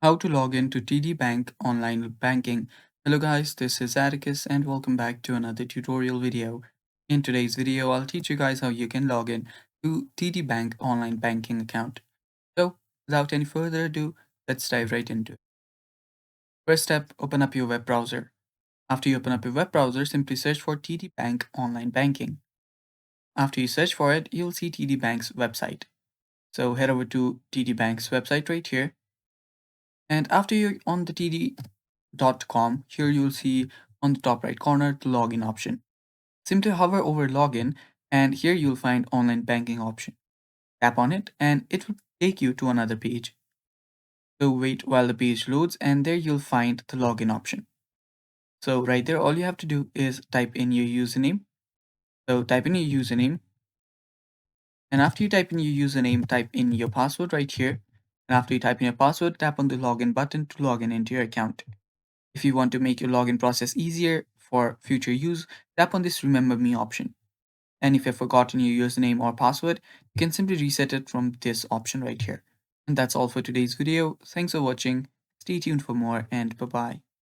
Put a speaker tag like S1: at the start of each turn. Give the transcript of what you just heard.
S1: How to log in to TD Bank online banking. Hello guys, this is Atticus and welcome back to another tutorial video. In today's video, I'll teach you guys how you can log in to TD Bank online banking account. So without any further ado, let's dive right into it. First step, open up your web browser. After you open up your web browser, simply search for TD Bank online banking. After you search for it, you'll see TD Bank's website. So head over to TD Bank's website right here. And after you're on the TD.com, here you'll see on the top right corner the login option. Simply hover over login and here you'll find online banking option. Tap on it and it will take you to another page. So wait while the page loads and there you'll find the login option. So right there all you have to do is type in your username. So type in your username and after you type in your username, type in your password right here. And after you type in your password, tap on the login button to log in into your account. If you want to make your login process easier for future use, tap on this Remember Me option. And if you've forgotten your username or password, you can simply reset it from this option right here. And that's all for today's video. Thanks for watching. Stay tuned for more and bye-bye.